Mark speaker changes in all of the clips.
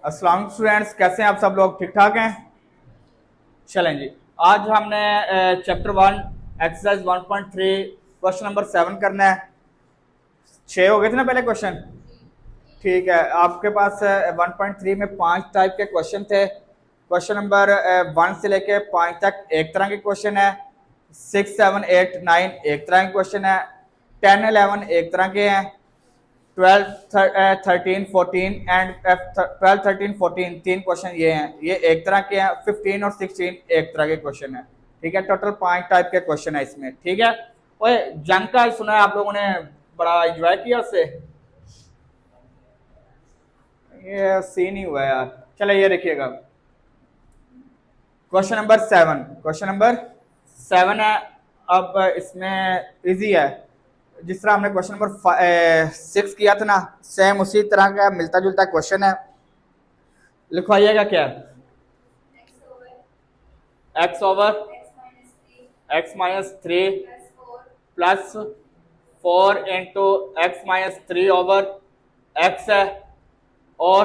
Speaker 1: अस्सलाम स्टूडेंट्स, कैसे हैं आप सब लोग? ठीक ठाक हैं? चलें जी। आज हमने चैप्टर 1 एक्सरसाइज 1.3 क्वेश्चन नंबर 7 करना है। 6 हो गए थे ना पहले क्वेश्चन? ठीक है। आपके पास 1.3 में 5 टाइप के क्वेश्चन थे। क्वेश्चन नंबर 1 से लेके 5 तक एक तरह के क्वेश्चन है। 6, 7, 8, 9 एक तरह के क्वेश्चन है। 10, 11 एक तरह के हैं। 12, 13, 14 एंड 12, 13, 14 तीन क्वेश्चन ये हैं, ये एक तरह के हैं। 15 और 16 एक तरह के क्वेश्चन है। ठीक है, टोटल 5 टाइप के क्वेश्चन है इसमें। ठीक है। ओए, जंग का सुना है आप लोगों ने? बड़ा एंजॉय किया उससे? ये सीन ही हुआ यार। चलो ये देखिएगा, क्वेश्चन नंबर 7। क्वेश्चन नंबर 7 है। अब इसमें इजी है। जिस तरह हमने क्वेश्चन नंबर 6 किया था ना, सेम उसी तरह का मिलता जुलता क्वेश्चन है। लिखवाइएगा क्या? X over x minus three plus 4 into x minus three over x है और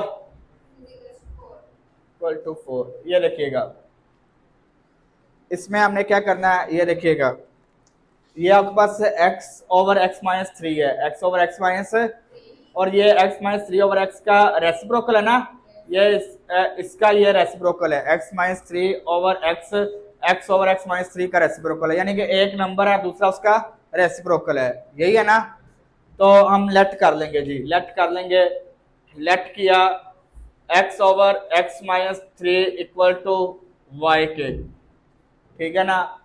Speaker 1: इक्वल टू 4। ये देखिएगा, इसमें हमने क्या करना है, ये देखिएगा। ये आपके पास x over x minus three है, एक्स ओवर एक्स माइनस, और ये x minus three over x का रेसिप्रोकल है ना। ये इसका ये रेसिप्रोकल है, x minus three over x, x over x minus three का रेसिप्रोकल है। यानी कि एक नंबर है, दूसरा उसका रेसिप्रोकल है। यही है ना? तो हम लेट कर लेंगे जी, लेट कर लेंगे। लेट किया x over x minus three equal to y के। ठीक है ना?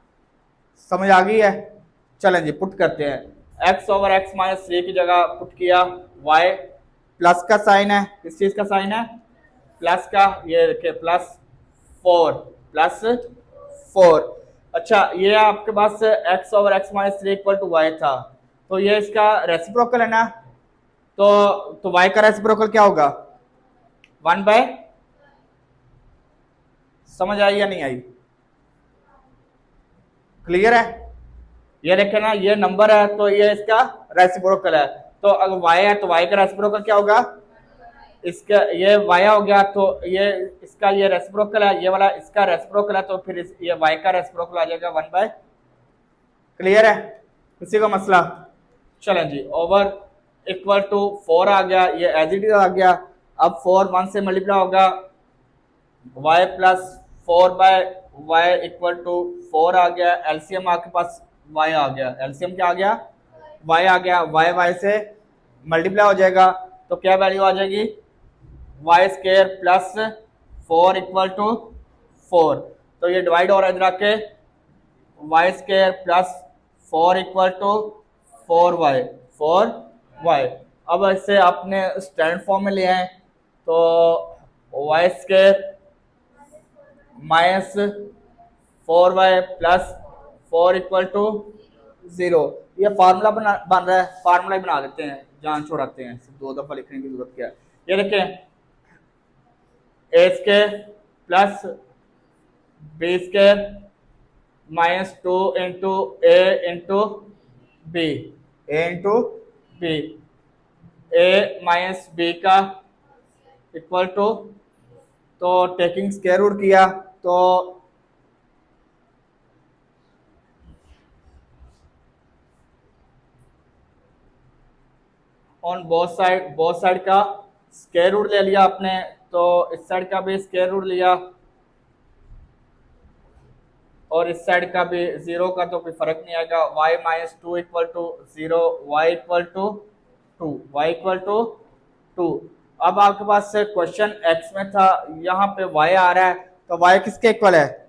Speaker 1: समझ आ गई है? चलें जी, पुट करते हैं। X over x minus three की जगह पुट किया वाई, प्लस का साइन है। किस चीज का साइन है? प्लस का। ये देखिए प्लस 4, प्लस 4। अच्छा, ये आपके पास x over x minus three equal to y था, तो ये इसका रेसिप्रोकल है ना। तो वाई का रेसिप्रोकल क्या होगा? 1/, समझ आई या नहीं आई? क्लियर है? ये देखे ना, ये नंबर है तो ये इसका रेसिप्रोकल है। तो अगर वाई है तो वाई का रेसिप्रोकल क्या होगा? इसका ये वाई हो गया, तो ये इसका ये रेसिप्रोकल है, ये वाला इसका रेसिप्रोकल है, तो फिर ये वाई का रेसिप्रोकल आ जाएगा 1/। क्लियर है? किसी का मसला? चलें जी, ओवर इक्वल टू 4 आ गया, ये एज इट इज आ गया। अब 4 1 से मल्टीप्लाई होगा, y plus 4/y equal to 4 आ गया। एलसीएम आपके पास y आ गया। एलसीएम क्या आ गया? y आ गया। y से मल्टीप्लाई हो जाएगा, तो क्या वैल्यू आ जाएगी? Y square plus 4 equal to 4। तो ये डिवाइड हो रहा है इधर आके, y square plus 4 equal to 4y, 4y। अब इसे आपने स्टैंडर्ड फॉर्म में ले आए, तो y square minus 4y plus 4 equal to 0। ये फार्मूला बन रहा है, फार्मूला ही बना देते हैं, जान छोड़ाते हैं, सिर्फ 2 दफा लिखने की जरूरत क्या है। ये देखें, a square plus b square minus 2 into a into b, a into b, a minus b का इक्वल टू, तो टेकिंग स्क्वायर रूट किया, तो ऑन बोथ साइड का स्क्वायर रूट ले लिया आपने, तो इस साइड का भी स्क्वायर रूट लिया और इस साइड का भी 0 का, तो कोई फर्क नहीं आएगा। y minus two equal to 0, y equal to 2, y equal to 2। अब आपके पास क्वेश्चन x में था, यहाँ पे y आ रहा है, तो y किसके इक्वल है?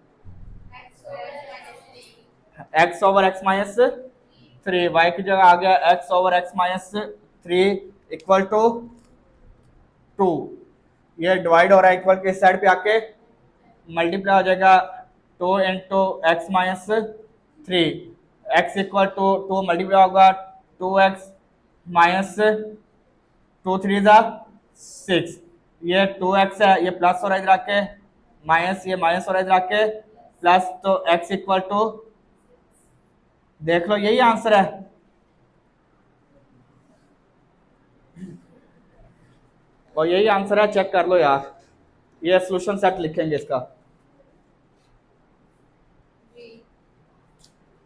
Speaker 1: x over x minus three. Y की जगह आ गया x over x minus three equal to 2। ये डिवाइड हो रहा है, इक्वल के इस साइड पे आके मल्टीप्लाई हो जाएगा, 2 into x minus three. X equal to 2 multiply होगा 2x माइनस 2 3 ज़ा 6। ये 2x है, ये प्लस हो रहा है इधर आके, माइनस ये माइनस हो रहा है इधर आके, प्लस, तो x इक्वल टू, देख लो यही आंसर है। और यही आंसर है, चेक कर लो यार। ये सोल्यूशन सेट लिखेंगे इसका,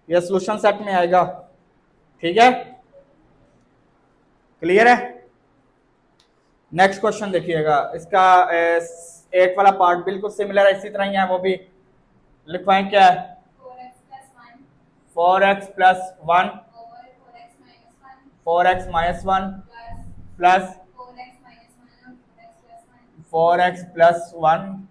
Speaker 1: ये सोल्यूशन सेट में आएगा। ठीक है, क्लियर है। नेक्स्ट क्वेश्चन देखिएगा, इसका एक वाला पार्ट बिल्कुल सिमिलर है, इसी तरह ही है, वो भी लिखवाएं। क्या है? 4x plus 1 4x minus 1 plus 4x plus 1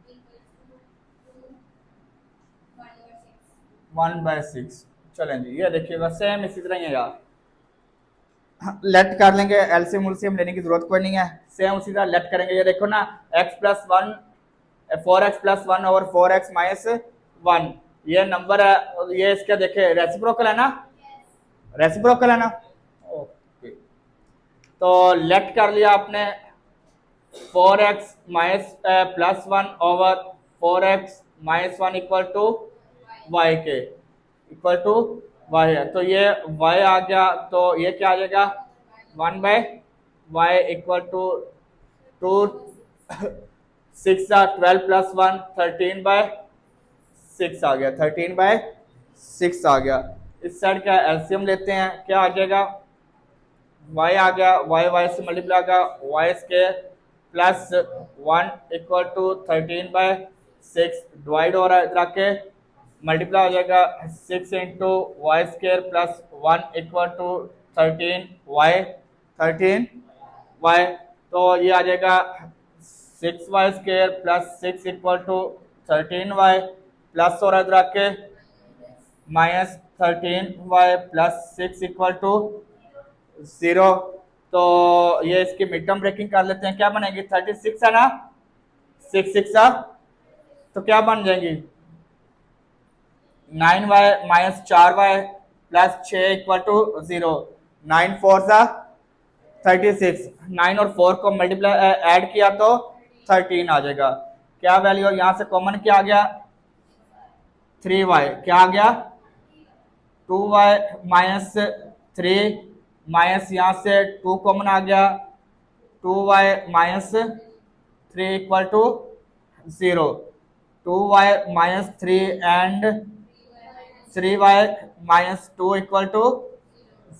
Speaker 1: 1/6। चलें जी, ये देखिएगा सेम इसी तरह ही है यार। लेट कर लेंगे, एलसीएम उलसीएम लेने की जरूरत कोई नहीं है, सेम उसी तरह लेट करेंगे। ये देखो ना, x plus 1 4x plus 1 over 4x minus 1, ये नंबर है, ये इसका देखे रेसिप्रोकल है ना, रेसिप्रोकल है ना। ओके, तो लेट कर लिया आपने 4x minus plus 1 over 4x minus 1 equal to y के, इक्वल टू y है, तो ये y आ गया, तो ये क्या आ जाएगा 1/y इक्वल टू 2 6 12 प्लस 1 13/6 आ गया, 13/6 आ गया। इस साइड का एलसीएम लेते हैं, क्या आ जाएगा y आ गया, y से मल्टीप्लाई आ गया, y square plus 1 equal to 13/6 divide हो रहा है, इधर आके मल्टीप्लाई हो जाएगा 6 into y square plus 1 equal to 13y, तो ये आ जाएगा 6y square plus 6 equal to 13y plus हो रहा है इधर आके minus 13y plus 6 equal to 0। तो ये इसकी मिड टर्म ब्रेकिंग कर लेते हैं, क्या बनेगी 36 है ना, 6 6 तो क्या बन जाएंगी 9y minus 4y plus 6 equal to 0, 9 4 36, 9 और 4 को मल्टीप्लाई ऐड किया तो 13 आ जाएगा। क्या वैल्यू, यहाँ से कॉमन क्या आ गया 3y, क्या आ गया 2y माइनस 3 माइनस यहाँ से 2 कॉमन आ गया 2y minus 3 equal to 0, 2y minus 3 and 3y minus 2 equal to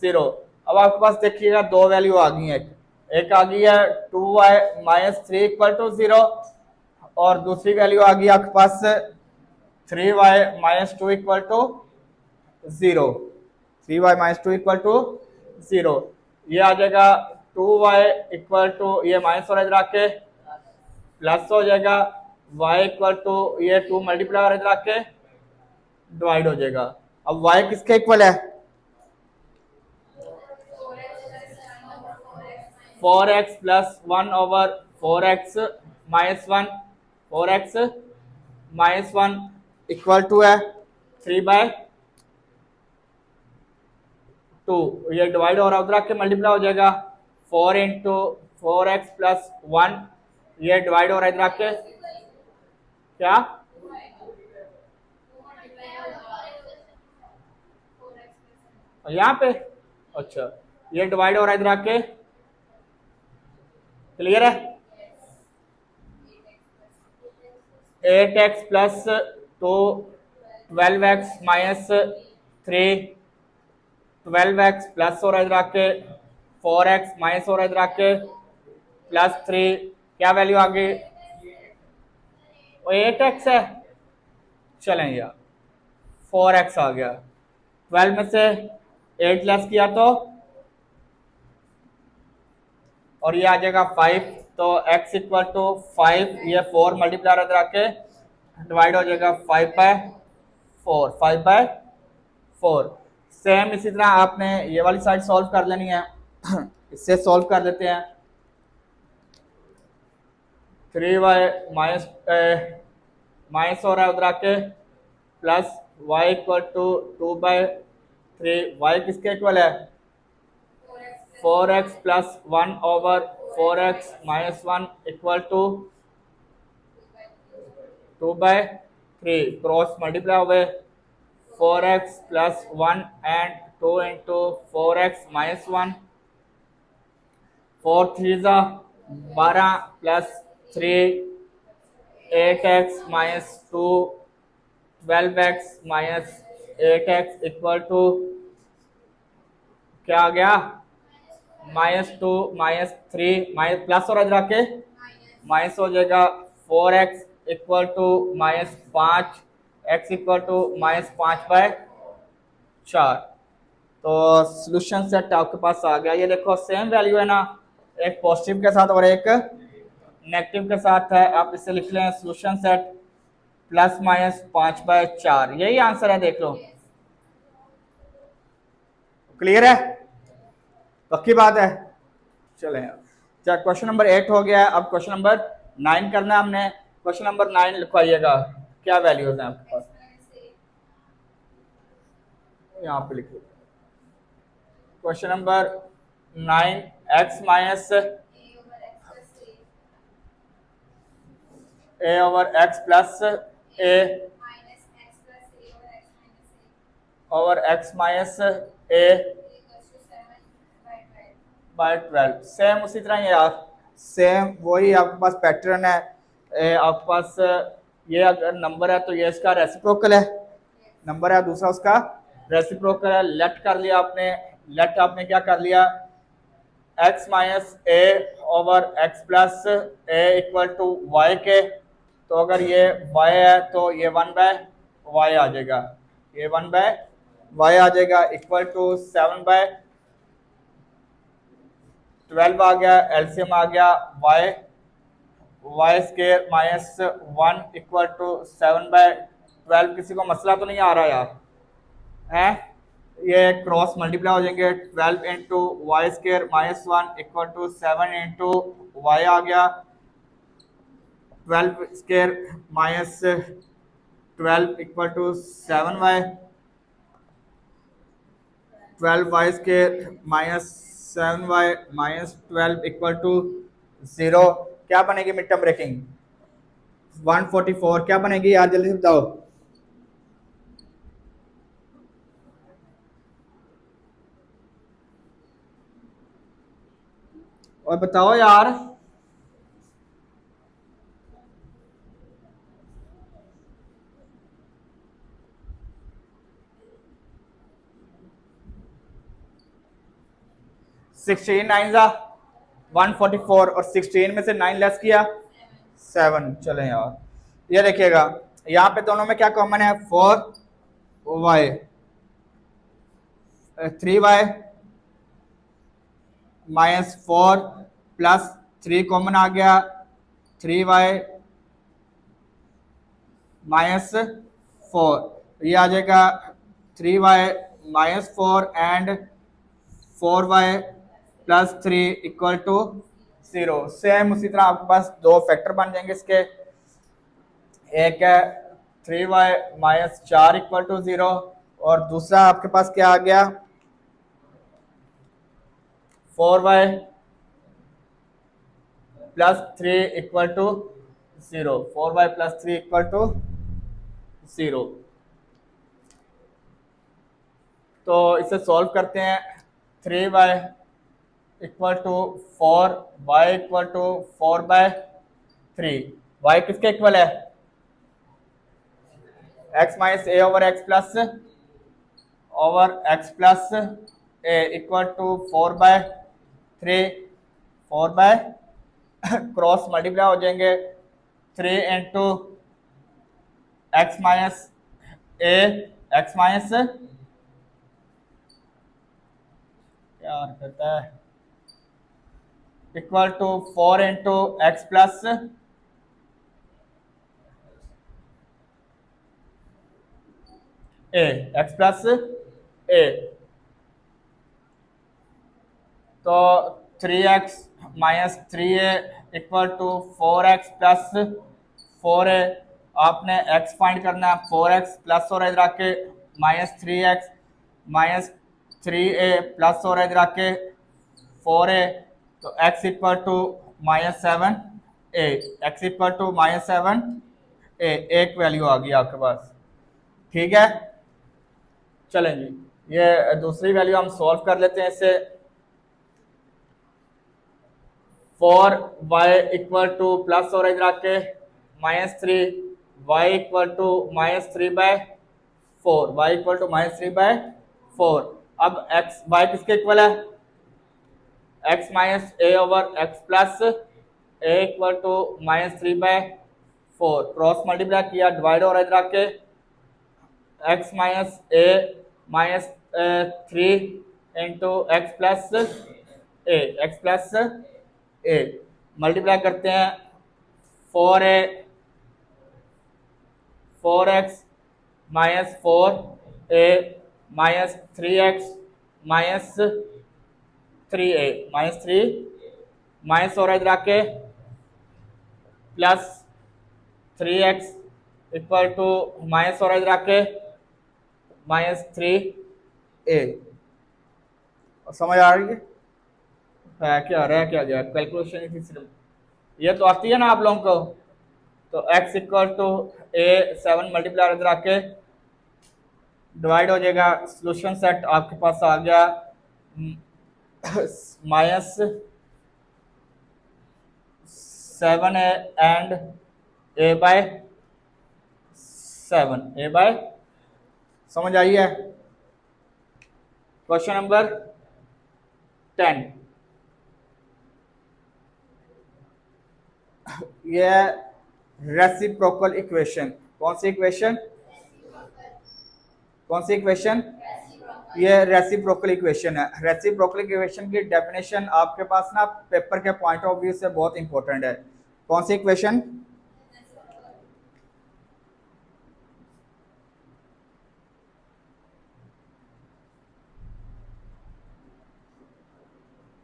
Speaker 1: 0। अब आपके पास देखिएगा दो वैल्यू आ गई है, एक आ गई है 2y माइनस 3 इक्वल टू 0 और दूसरी वैल्यू आ गई आपके पास 3y minus 2 equal to 0, 3y minus 2 equal to 0। ये आ जाएगा 2y इक्वल टू, ये माइनस हो रहा है इधर आके प्लस हो जाएगा, y इक्वल टू ये 2 मल्टीप्लाई हो रहा है इधर आके डिवाइड हो जाएगा। अब y किसके इक्वल है 4x plus 1 over 4x minus 1, 4x minus 1 equal to है 3/2, ये डिवाइड हो रहा है उधर आके मल्टीप्लाई हो जाएगा 4 इंटू 4x प्लस 1, ये डिवाइड हो रहा है इधर आके क्या यहाँ पे, अच्छा ये डिवाइड हो रहा है इधर आके, क्लियर है 8x plus 2 12x minus 3, 12x plus हो रहा है इधर आके 4x माइनस हो रहा है इधर आके प्लस 3, क्या वैल्यू आ गई 8x है, चलें यार 4x आ गया, 12 में से 8 लेस किया तो और ये आ जाएगा 5, तो x इक्वल टू 5, ये 4 मल्टीप्लाई इधर आके डिवाइड हो जाएगा 5/4। सेम इसी तरह आपने ये वाली साइड सॉल्व कर लेनी है, इससे सॉल्व कर लेते हैं 3y माइनस हो रहा है उधर आके plus y equal to 2/3, y किसके इक्वल है 4x plus 1 over 4x minus 1 equal to 2/3, cross multiply हुए 4x plus 1 and 2 into 4x minus 1, 4 3 12 plus 3 8x minus 2, 12x minus 8x equal to क्या आ गया, -2 -3 माइनस प्लस और रख के minus हो जाएगा 4x equal to -5, x equal to -5/4। तो सोल्यूशन सेट आपके पास आ गया। ये देखो सेम वैल्यू है ना, एक पॉजिटिव के साथ और एक नेगेटिव के साथ है। आप इसे लिख लें सोल्यूशन सेट +-5/4, यही आंसर है, देख लो। क्लियर है, पक्की बात है। चले अच्छा, क्वेश्चन नंबर 8 हो गया। अब क्वेश्चन नंबर 9 करना है हमने। क्वेश्चन नंबर 9 लिखवाइएगा, क्या वैल्यूज हैं आपके पास, यहाँ पे लिखिए। Question number 9, x minus a over x plus a over x minus a by 12। Same उसी तरह ही यार, सेम वही आपके पास पैटर्न है। आपके पास ये अगर नंबर है तो ये इसका रेसिप्रोकल है, नंबर है दूसरा उसका रेसिप्रोकल है। लेट कर लिया आपने, लेट आपने क्या कर लिया, x minus a over x plus a equal to y के। तो अगर ये y है तो ये 1/y आ जाएगा, ये 1/y आ जाएगा इक्वल टू 7/12 आ गया, एलसीएम आ गया y square minus 1 equal to 7/12। किसी को मसला तो नहीं आ रहा यार, है? ये क्रॉस मल्टीप्लाई हो जाएंगे, 12 into y square minus 1 equal to 7 into y आ गया, 12 square minus 12 equal to 7y, 12y square minus 7y minus 12 equal to 0। क्या बनेगी मिड टर्म ब्रेकिंग, 144। क्या बनेगी यार, जल्दी से बताओ। और बताओ यार, सिक्सटीन 9 जा 144 और 16 में से 9 लेस किया 7। चले यार, ये देखिएगा यहाँ पे दोनों में क्या कॉमन है, 4y 3y minus 4 plus 3 common आ गया, 3y माइनस 4। ये आ जाएगा 3y minus 4 and 4y plus 3 equal to 0। Same उसी तरह आपके पास दो फैक्टर बन जाएंगे इसके, एक है 3y माइनस 4 इक्वल टू 0 और दूसरा आपके पास क्या आ गया, 4y plus 3 equal to 0, 4y plus 3 equal to 0। तो इसे सॉल्व करते हैं, 3y equal to 4, y equal to 4/3। y किसके इक्वल है, x minus a over x plus a equal to 4/3, 4 cross multiply हो जाएंगे, 3 into x minus a, x minus क्या करता है equal to 4 into x plus a, x plus a. तो 3x minus 3a equal to 4x plus 4a। आपने x find करना है, 4x plus हो रहा है इधर आके -3x माइनस 3a प्लस हो रहा है इधर आके 4a। तो x equal to -7a, x equal to -7a, एक वैल्यू आ गई आपके पास। ठीक है, चलें जी, ये दूसरी वैल्यू हम सॉल्व कर लेते हैं इससे। 4y इक्वल टू प्लस हो रहा है इधर आके -3, y equal to -3/4, y equal to -3/4। अब x y किसके इक्वल है? x minus a over x plus a equal to -3/4, cross multiply किया, डिवाइड हो रहा है इधर आके, x minus a minus 3 into x plus a multiply करते हैं, 4x minus 4a minus 3x minus 3a minus 3 minus हो रहा है इधर आके, plus 3x equal to minus हो रहा है इधर आके -3a। समझ आ रही है क्या आ रहा है, क्या गया कैलकुलेशन थी सिर्फ, ये तो आती है ना आप लोगों को। तो x equal to a 7 multiply इधर आके डिवाइड हो जाएगा, सोल्यूशन सेट आपके पास आ गया -7a एंड a/7 समझ आई है। क्वेश्चन नंबर 10, ये रेसिप्रोकल इक्वेशन, कौन सी इक्वेशन? कौन सी इक्वेशन? ये रेसिप्रोकल इक्वेशन है। रेसिप्रोकल इक्वेशन की डेफिनेशन आपके पास ना पेपर के पॉइंट ऑफ व्यू से बहुत इंपॉर्टेंट है। कौन सी इक्वेशन?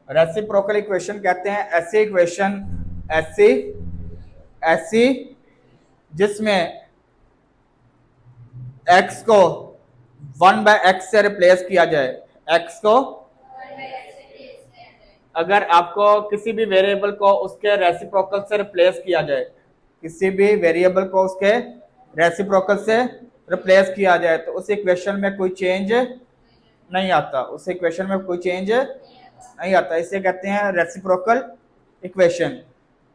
Speaker 1: रेसिप्रोकल इक्वेशन कहते हैं ऐसी जिसमें x को 1/x से रिप्लेस किया जाए। x को अगर आपको किसी भी वेरिएबल को उसके रेसिप्रोकल से रिप्लेस किया जाए, किसी भी वेरिएबल को उसके रेसिप्रोकल से रिप्लेस किया जाए तो उस इक्वेशन में कोई चेंज नहीं आता, उस इक्वेशन में कोई चेंज नहीं आता, इसे कहते हैं रेसिप्रोकल इक्वेशन।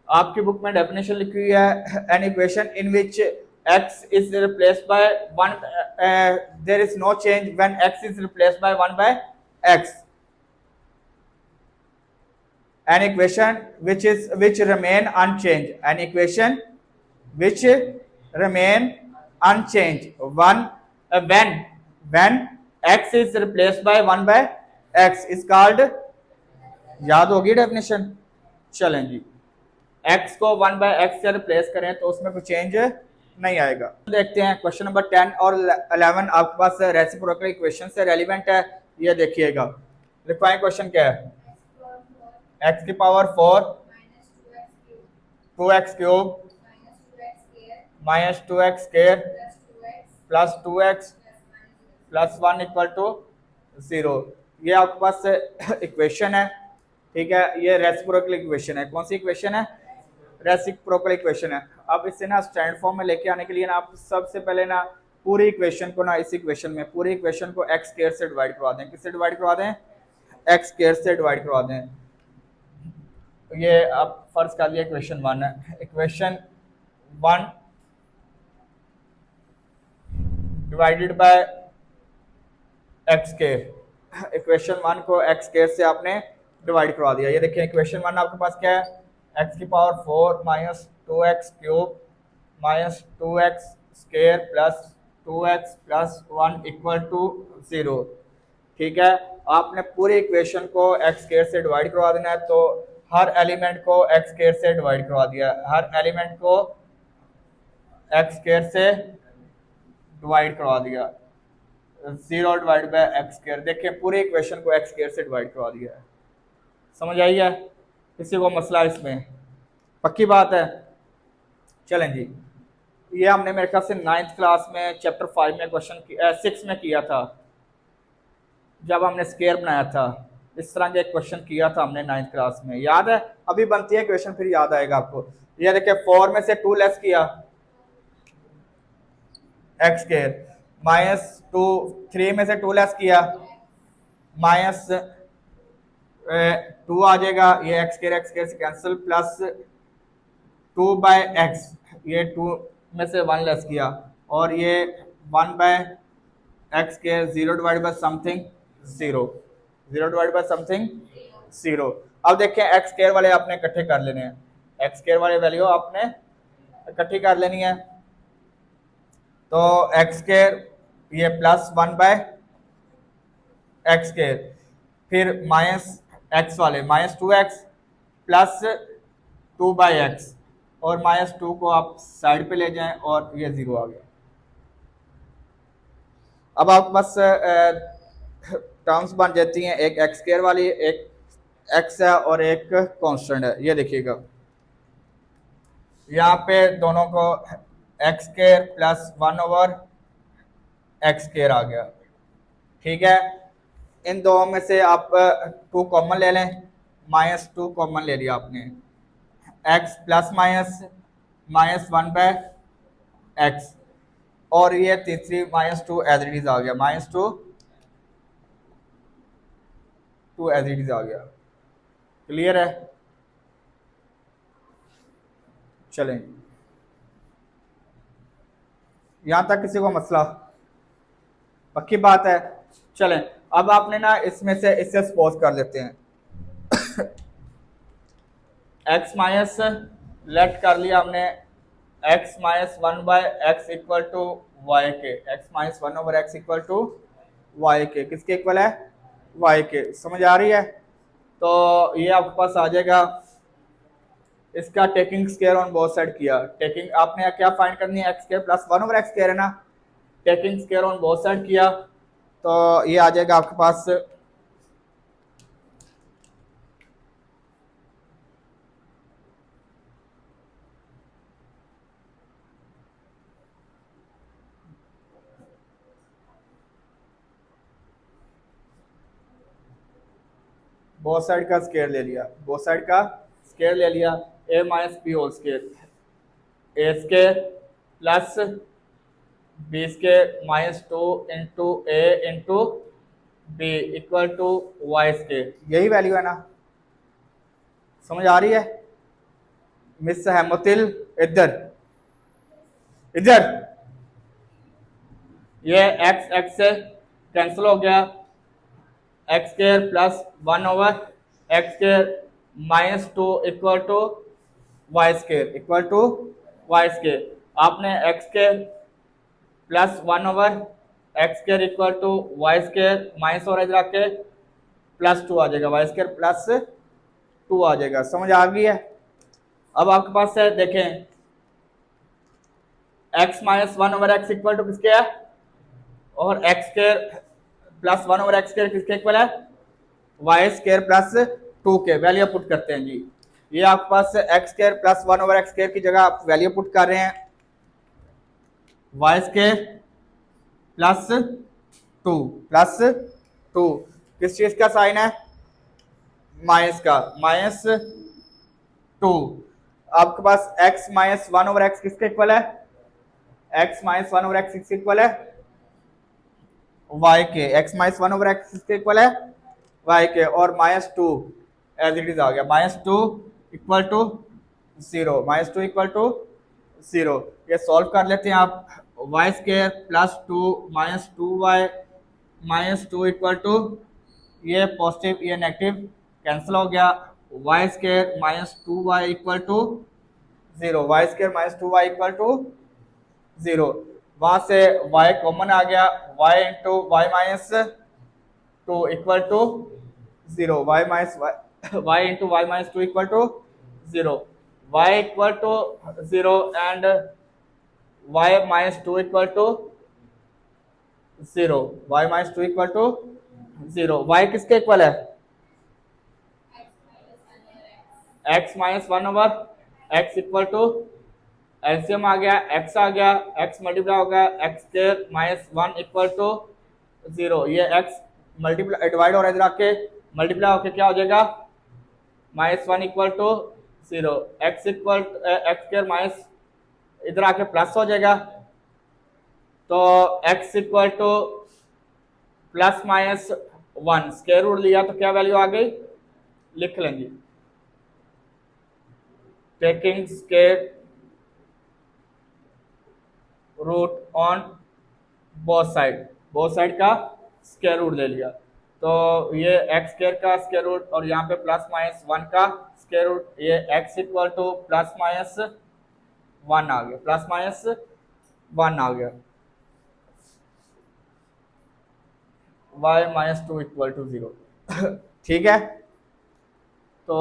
Speaker 1: आपकी बुक में डेफिनेशन लिखी हुई है, an equation in which x is replaced by 1, there is no change when x is replaced by 1/x, an equation which remain unchanged, an equation which remain unchanged when x is replaced by 1/x is called, याद होगी definition? चलें जी, x को 1/x से replace करें तो उसमें कोई change नहीं आएगा। देखते हैं क्वेश्चन नंबर 10 और 11 आपके पास रेसिप्रोकल इक्वेशन से रेलिवेंट है, ये देखिएगा। लिखवाएं क्वेश्चन क्या है? x की power 4 2x cube minus 2x square plus 2x plus 1 equal to 0। ये आपके पास इक्वेशन है, ठीक है, ये रेसिप्रोकल इक्वेशन है। कौन सी इक्वेशन है? रेसिप्रोकल इक्वेशन है। अब इसे ना स्टैंड फॉर्म में लेके आने के लिए ना आप सबसे पहले ना पूरी इक्वेशन को ना इस इक्वेशन में पूरी इक्वेशन को x स्क्वायर से डिवाइड करवा दें। किससे डिवाइड करवा दें? x स्क्वायर से डिवाइड करवा दें। ये अब फर्ज कर लिया इक्वेशन 1 है, equation 1 divided by x square, equation 1 को x स्क्वायर से आपने डिवाइड करवा दिया। ये देखिए इक्वेशन 1 आपके पास क्या है? x की power 4 minus 2x cube minus 2x square plus 2x plus 1 equal to 0। ठीक है, आपने पूरी इक्वेशन को x स्क्वायर से डिवाइड करवा देना है, तो हर एलिमेंट को x स्क्वायर से डिवाइड करवा दिया, हर एलिमेंट को x स्क्वायर से डिवाइड करवा दिया, 0 डिवाइड बाय x स्क्वायर। देखिए पूरी इक्वेशन को x स्क्वायर से डिवाइड करवा दिया है। समझ आई है? किसी को मसला इसमें? पक्की बात है? चलें जी, ये हमने मेरे ख्याल से 9th क्लास में चैप्टर 5 में क्वेश्चन 6 में किया था, जब हमने स्क्वायर बनाया था। इस तरह के क्वेश्चन किया था हमने 9th क्लास में, याद है? अभी बनती है क्वेश्चन, फिर याद आएगा आपको। ये देखिए 4 में से 2 लेस किया x स्क्वायर, माइनस 2 3 में से 2 लेस किया माइनस 2 आ जाएगा, ये x स्क्वायर से कैंसिल, प्लस 2/x, ये 2 में से 1 लेस किया, और ये 1/x², 0 divide by something 0, 0 divide by something 0। अब देखें x² वाले आपने इकट्ठे कर लेने हैं, x² वाले वैल्यू आपने इकट्ठी कर लेनी है। तो x² ये +1/x², फिर -x वाले -2x प्लस 2/x, और -2 को आप साइड पे ले जाएं और ये 0 आ गया। अब आपके पास टर्म्स बन जाती हैं, एक x² वाली, एक x है और एक कांस्टेंट है। ये देखिएगा यहाँ पे दोनों को x² + 1/x² आ गया, ठीक है। इन दो में से आप 2 कॉमन ले लें, -2 कॉमन ले लिया आपने, x प्लस माइनस 1/x, और ये तीसरी -2 एज इट इज आ गया, -2 एज इट इज आ गया। क्लियर है? चलें, यहां तक किसी को मसला? पक्की बात है। चलें, अब आपने ना इसमें से इससे सपोज कर लेते हैं x माइनस लेट कर लिया हमने, x - 1/x equal to y के, x - 1/x equal to y के, किसके इक्वल है? y के। समझ आ रही है? तो ये आपके पास आ जाएगा, इसका taking square on both side किया, टेकिंग आपने क्या फाइंड करनी है, x² + 1/x² है ना, taking square on both side किया, तो ये आ जाएगा आपके पास बोथ साइड का स्क्वायर ले लिया, बोथ साइड का स्क्वायर ले लिया, a - b whole square, a² plus b² -2 into a into b equal to y²। यही वैल्यू है ना? समझ आ रही है? मिस हेमोतिल इधर इधर, ये x से कैंसिल हो गया, x² + 1/x² -2 equal to y², आपने x² + 1/x² equal to y² minus और इधर आके +2 आ जाएगा, y² + 2 आ जाएगा। समझ आ गई है? अब आपके पास है, देखें x - 1/x इक्वल टू किसके है, और x² + 1/x² किसके इक्वल है? y² + 2 के। वैल्यू पुट करते हैं जी, ये आपके पास x² + 1/x² की जगह आप वैल्यू पुट कर रहे हैं, y² + 2 किस चीज का साइन है? माइनस का, -2। आपके पास x - 1/x किसके इक्वल है? x - 1/x किसके इक्वल है? y के। x - 1/x किसके इक्वल है? y के, और -2 एज इट इज आ गया, -2 इक्वल टू 0, -2 इक्वल टू 0। ये सॉल्व कर लेते हैं आप, y² + 2 -2y -2 इक्वल टू, ये पॉजिटिव ये नेगेटिव कैंसिल हो गया, y² - 2y equal to 0, y² - 2y equal to 0। वहां से y कॉमन आ गया, y into y minus 2 equal to 0, y into y minus 2 equal to 0, y equal to 0 and y - 2 equal to 0, y - 2 equal to 0। y किसके equal है? x - 1/x equal to, LCM आ गया, x आ गया, x multiply हो गया, x² - 1 equal to 0, ये x multiply divide हो रहा है, इधर आके मल्टीप्लाई होके क्या हो जाएगा? -1 इक्वल टू 0, x² माइनस इधर आके प्लस हो जाएगा, तो x equal to +-1 square root लिया तो क्या वैल्यू आ गई? लिख लेंगे, taking square root on both side का स्क्वायर रूट ले लिया। तो ये एक्स स्क्वायर का स्क्वायर रूट और यहाँ पे प्लस माइनस वन का स्क्वायर रूट, ये x equal to plus minus one आ गया, प्लस माइनस वन आ गया। y minus two equal to zero. ठीक है, तो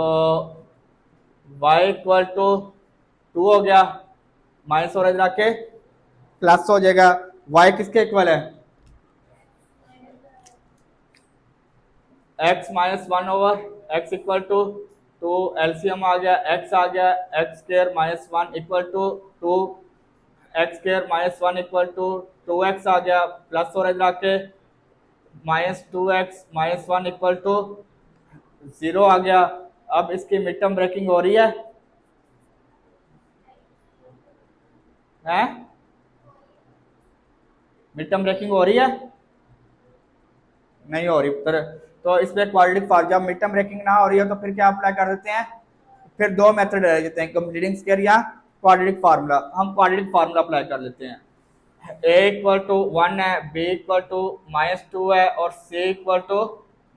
Speaker 1: y इक्वल टू टू हो गया, माइनस और इधर आके प्लस हो जाएगा। y किसके इक्वल है? x minus one over x equal to two, LCM आ गया, x आ गया, x square minus one equal to two, x square minus one equal to two x आ गया, प्लस और इधर आके minus two x minus one equal to zero आ गया। अब इसकी मिड टर्म ब्रेकिंग हो रही है, मिड टर्म ब्रेकिंग हो रही है? नहीं हो रही पुत्र। तो इसमें क्वाड्रेटिक फॉर्मूला, जब मिड टर्म ब्रेकिंग ना हो रही है तो फिर क्या अप्लाई कर देते हैं? फिर दो मेथड रह जाते हैं, कंप्लीटिंग स्क्वायर या क्वाड्रेटिक फार्मूला। हम क्वाड्रेटिक फार्मूला अप्लाई कर लेते हैं। a इक्वल टू वन है, b equal to minus two है और c equal to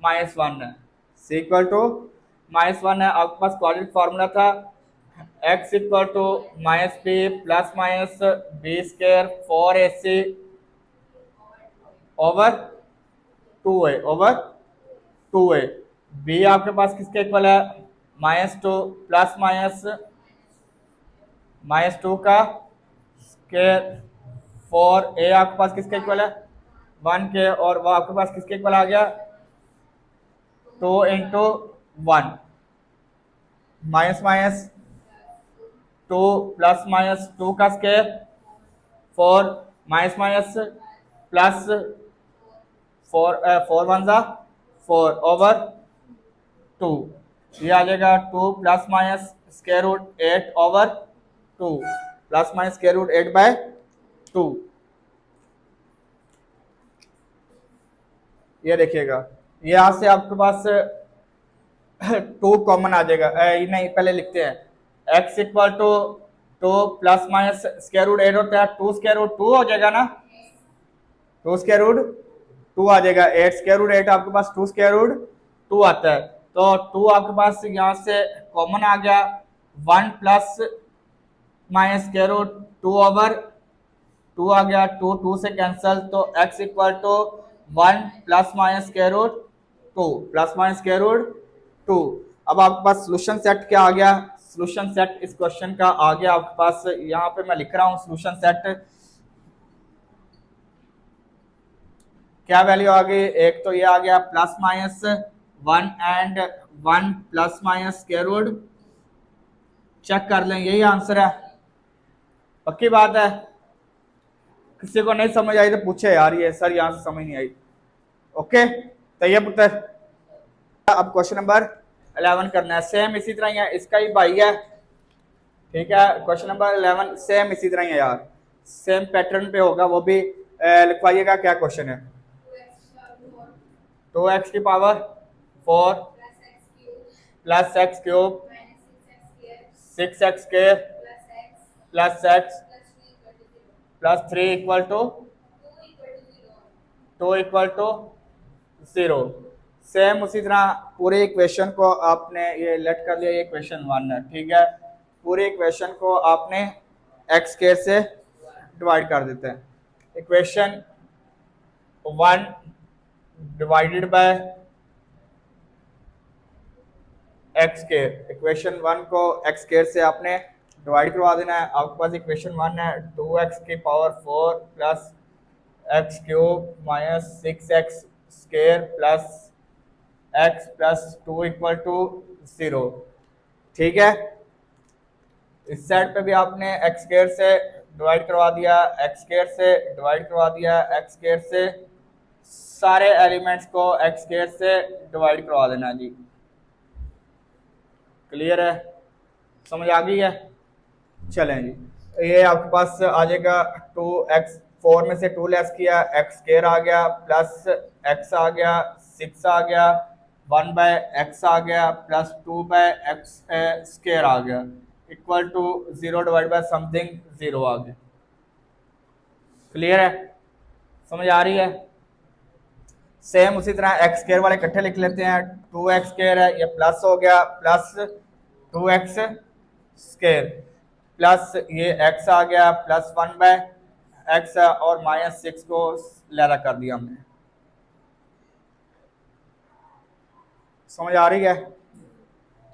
Speaker 1: minus one है। c equal to minus one है, आपके पास क्वाड्रेटिक फार्मूला था x equal to minus b plus minus b square four a c over two a, over two a. B आपके पास किसके equal है? Minus two plus minus minus two का square four ए आपके पास किसके इक्वल है? वन के, और वो आपके पास किसके इक्वल आ गया? Two into one, minus minus two plus minus two का square four minus minus plus four, four one ज़ा फोर ओवर टू, ये आ जाएगा two plus minus square root eight over two, plus minus square root eight by two. ये देखिएगा, ये यहाँ से आपके पास टू कॉमन आ जाएगा। नहीं, पहले लिखते हैं x equal to two plus minus square root eight होता है, टू स्क्वायर रूट टू हो जाएगा ना, टू स्क्वायर रूट टू आ जाएगा। एट स्क्वायर रूट एट आपके पास टू स्क्वायर रूट टू आता है, तो टू आपके पास यहाँ से कॉमन आ गया, one plus minus square root two over two आ गया, टू टू से कैंसल, तो x equal to one plus minus square root two, plus minus square root two. अब आपके पास सोल्यूशन सेट क्या आ गया? सोल्यूशन सेट इस क्वेश्चन का आ गया आपके पास, यहाँ पे मैं लिख रहा हूँ सोल्यूशन सेट। क्या वैल्यू आ गई? एक तो ये आ गया plus minus one and one plus minus square root, check कर लें, यही आंसर है, पक्की बात है। किसी को नहीं समझ आई तो पूछे यार, ये सर यहाँ से समझ नहीं आई। ओके, तो ये पुत्र अब क्वेश्चन नंबर 11 करना है, सेम इसी तरह ही है, इसका ही भाई है, ठीक है। क्वेश्चन नंबर 11 सेम इसी तरह ही है यार, सेम पैटर्न पे होगा, वो भी लिखवाइएगा। क्या क्वेश्चन है? 2x की power 4 plus x cube 6x square plus x plus three equal to two equal to zero. Same उसी तरह पूरे इक्वेशन को आपने ये लेट कर लिया, ये इक्वेशन वन है, ठीक है। पूरे इक्वेशन को आपने एक्स स्क्वायर से डिवाइड कर देते हैं। Equation one divided by x square, equation one को एक्स स्क्वायर से आपने डिवाइड करवा देना है। आपके पास इक्वेशन वन है 2x की power 4 plus x cube minus 6x square plus x plus 2 equal to 0, ठीक है। इस साइड पे भी आपने एक्स स्क्वायर से डिवाइड करवा दिया, एक्स स्क्वायर से डिवाइड करवा दिया, एक्स स्क्वायर से, सारे एलिमेंट्स को एक्स स्क्वायर से डिवाइड करवा देना जी। क्लियर है? समझ आ गई है? चलें जी, ये आपके पास आ जाएगा 2x, 4 में से 2 लेस किया, एक्स स्क्वायर आ गया प्लस x आ गया 6 आ गया, 1 बाय एक्स आ गया प्लस 2 बाय एक्स स्क्वायर आ गया equal to 0 divide by something 0 आ गया। क्लियर है, समझ आ रही है। सेम उसी तरह एक्स स्क्वायर वाले इकट्ठे लिख लेते हैं। 2x² है, ये प्लस हो गया, प्लस 2x स्क्वायर, प्लस ये x आ गया, प्लस 1/x और -6 को लहरा कर दिया हमने। समझ आ रही है।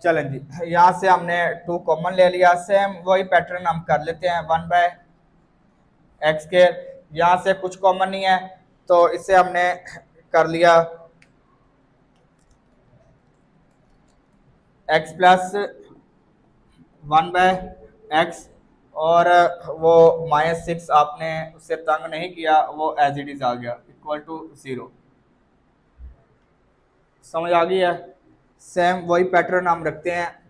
Speaker 1: चलें जी, यहाँ से हमने 2 कॉमन ले लिया। सेम वही पैटर्न हम कर लेते हैं 1/x²। यहाँ से कुछ कॉमन नहीं है तो इसे हमने कर लिया x प्लस 1/x, और वो -6 आपने उससे तंग नहीं किया, वो एज इट इज आ गया इक्वल टू 0। समझ आ गई है। सेम वही पैटर्न हम रखते हैं।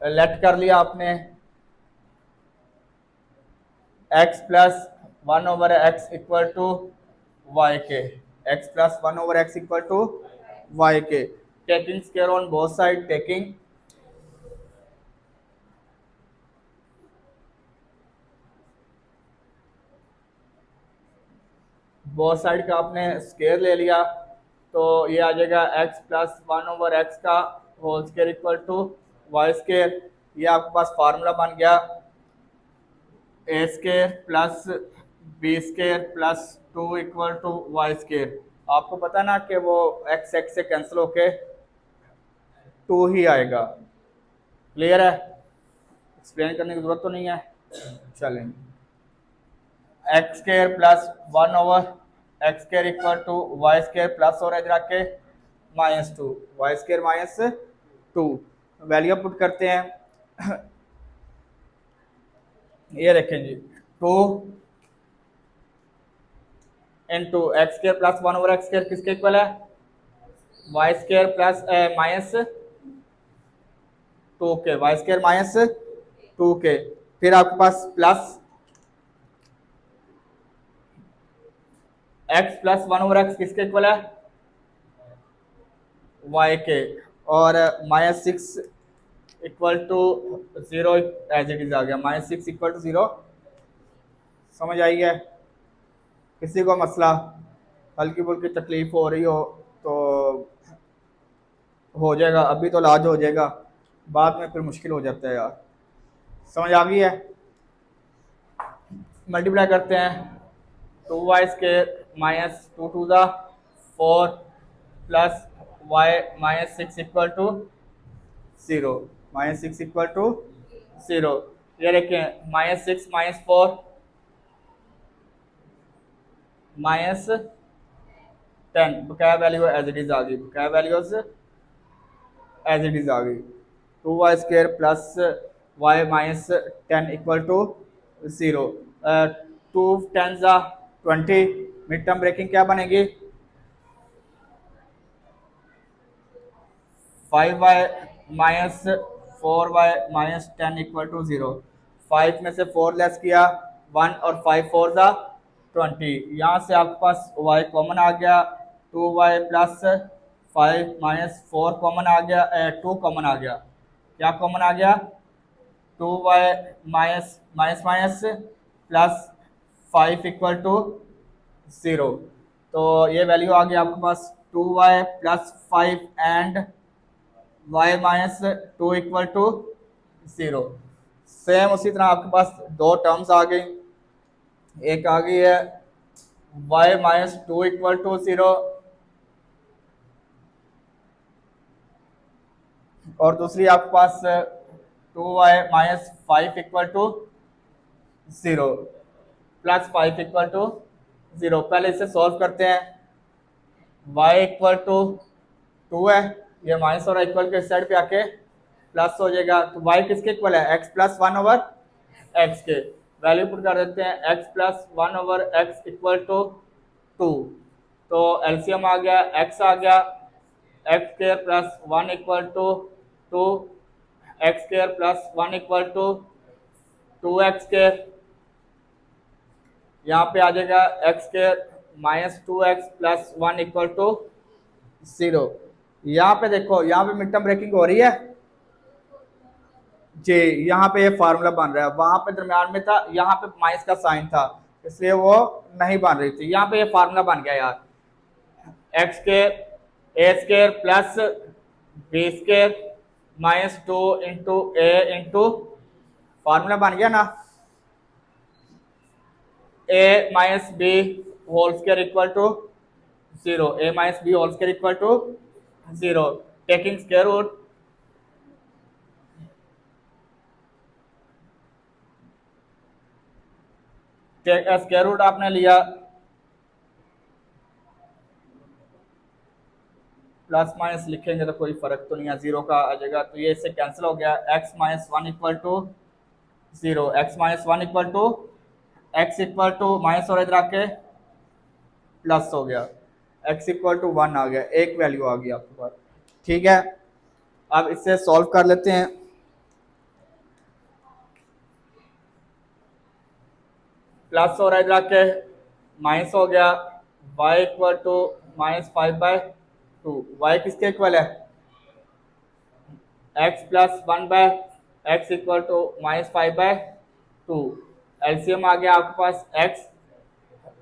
Speaker 1: लेट कर लिया आपने x plus 1/x equal to y के, x plus 1/x equal to y के, taking square on both side, taking both side का आपने स्क्वायर ले लिया, तो ये आ जाएगा x प्लस 1/x का whole square equal to y square. ये आपके पास फार्मूला बन गया a² plus b² plus 2 equal to y²। आपको पता ना कि वो x से कैंसिल होके 2 ही आएगा। क्लियर है, एक्सप्लेन करने की जरूरत तो नहीं है। चलें, x² plus 1/x² equal to y² plus और इधर आके -2, y² -2 वैल्यू पुट करते हैं। ये देखें जी, 2 इंटू x² प्लस 1/x² किसके इक्वल है, y² प्लस -2 के, y² -2 के। फिर आपके पास प्लस x प्लस 1/x किसके इक्वल है, y के, और -6 equal to 0 as it is आ गया, -6 इक्वल टू 0। समझ आई है। किसी को मसला हल्की फुल्की तकलीफ हो रही हो तो हो जाएगा, अभी तो इलाज हो जाएगा, बाद में फिर मुश्किल हो जाता है यार। समझ आ गई है। मल्टीप्लाई करते हैं, 2y² -2 2 4 plus y -6 equal to 0, -6 equal to 0। ये देखें, -6 -4 -10, बकाया वैल्यू एज इट इज आ गई, बकाया वैल्यूज एज इट इज आ गई। 2y² plus y -10 equal to 0। 2 10 20, mid term breaking क्या बनेगी, 5y -4y -10 इक्वल टू 0। 5 में से 4 लेस किया 1 और 5 4 20। यहाँ से आपके पास y कॉमन आ गया, 2y प्लस 5 -4 कॉमन आ गया, 2 कॉमन आ गया। क्या कॉमन आ गया, 2y minus plus 5 equal to 0। तो ये वैल्यू आ गया आपके पास 2y plus 5 and y -2 equal to 0। Same उसी तरह आपके पास 2 टर्म्स आ गई, एक आ गई है y -2 इक्वल टू 0 और दूसरी आपके पास 2y -5 equal to 0 plus 5 equal to 0। पहले इसे सॉल्व करते हैं, y इक्वल टू 2 है, ये माइनस और इक्वल के साइड पे आके प्लस हो जाएगा। तो y किसके इक्वल है, x प्लस 1/x के। वैल्यू पुट कर देते हैं, x plus 1/x equal to 2। तो एलसीएम आ गया, x आ गया, x² plus 1 equal to 2, x² plus 1 equal to 2x²। यहाँ पे आ जाएगा x² -2x plus 1 equal to 0। यहाँ पे देखो, यहाँ पे मिड टर्म ब्रेकिंग हो रही है, जी, यहाँ पे ये फार्मूला बन रहा है, वहां पे दरम्यान में था, यहाँ पे माइनस का साइन था, इसलिए वो नहीं बन रही थी। यहाँ पे ये फार्मूला बन गया यार, x square a square plus b square minus 2 into a into, formula बन गया ना, a minus b whole square equal to 0, a minus b whole square equal to 0, taking square root, square root आपने लिया, plus minus लिखेंगे तो कोई फर्क तो नहीं है, 0 का आ जाएगा, तो ये इससे कैंसिल हो गया, x minus 1 equal to 0, x minus 1 equal to x equal to minus और इधर आके प्लस हो गया, x इक्वल टू 1 आ गया, एक वैल्यू आ गई आपके पास। ठीक है, अब इससे सॉल्व कर लेते हैं। प्लस और इधर आके माइनस हो गया, y equal to minus 5/2, y किसके इक्वल है, x plus 1 x equal to minus 5/2, LCM आ गया आपके पास x,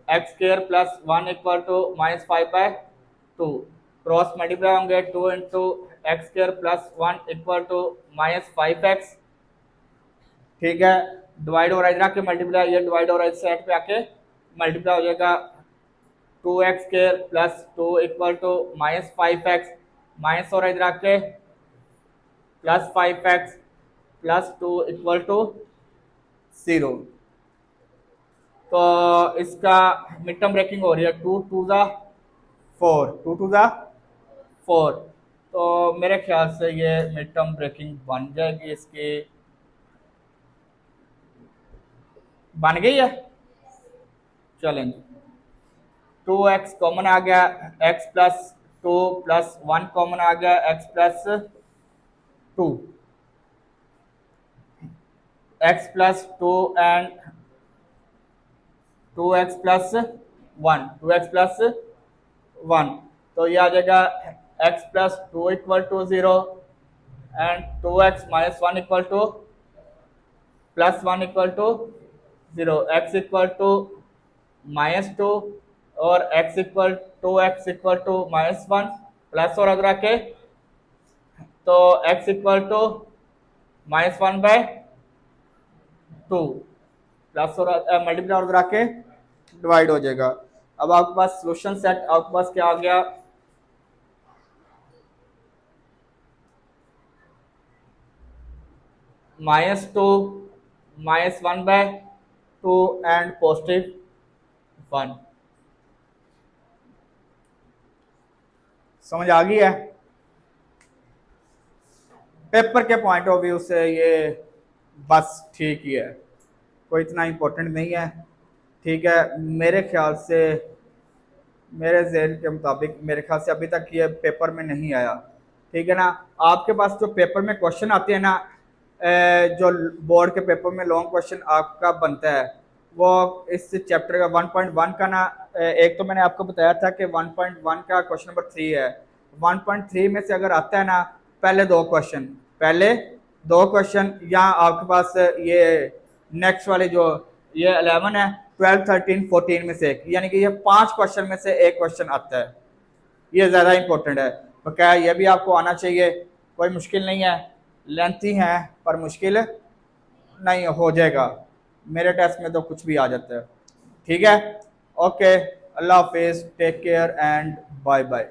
Speaker 1: x square plus 1 equal to minus 5/2, cross multiply होंगे, 2 into x square plus 1 equal to minus 5x। ठीक है, डिवाइड हो रहा है के मल्टीप्लाई, ये डिवाइड हो रहा है सेट पे आके मल्टीप्लाई हो जाएगा, 2x square plus 2 equal to minus 5x, minus हो रहा है इधर आके plus 5x plus 2 equal to 0। तो इसका मिड टर्म ब्रेकिंग हो रही है, 2 2 ज़ा 4, 2 2 ज़ा 4, तो मेरे ख्याल से ये मिड टर्म ब्रेकिंग बन जाएगी, इसकी बन गई है। चलेंगे, 2x कॉमन आ गया, x प्लस 2 प्लस 1 कॉमन आ गया, x plus 2, x plus 2 and 2x plus 1, 2x plus 1, तो ये आ जाएगा x plus 2 equal to 0 and 2x minus 1 equal to plus 1 equal to 0, x equal to -2 और x इक्वल टू -1 प्लस और अगर के, तो x इक्वल टू -1/2 प्लस और मल्टीप्लाई और के डिवाइड हो जाएगा। अब आपके पास सोल्यूशन सेट आपके पास क्या आ गया, -2 -1/2 एंड +1। समझ आ गई है? पेपर के पॉइंट ऑफ व्यू से ये बस ठीक ही है, कोई इतना इम्पोर्टेंट नहीं है। ठीक है, मेरे ख्याल से, मेरे ज़हन के मुताबिक मेरे ख्याल से अभी तक ये पेपर में नहीं आया। ठीक है ना, आपके पास जो पेपर में क्वेश्चन आते हैं ना, जो बोर्ड के पेपर में लॉन्ग क्वेश्चन आपका बनता है, वो इस चैप्टर का 1.1 का ना, एक तो मैंने आपको बताया था कि 1.1 का क्वेश्चन नंबर 3 है, 1.3 में से अगर आता है ना पहले दो क्वेश्चन या आपके पास ये नेक्स्ट वाले जो ये 11 है, 12 13 14 में से एक, यानी कि ये 5 क्वेश्चन में से एक क्वेश्चन आता है, ये ज़्यादा इंपॉर्टेंट है। तो क्या ये भी आपको आना चाहिए, कोई मुश्किल नहीं है, लेंथी है पर मुश्किल नहीं, हो जाएगा। मेरे टेस्ट में तो कुछ भी आ जाता है। ठीक है, ओके, अल्लाह हाफिज़, take care and bye bye.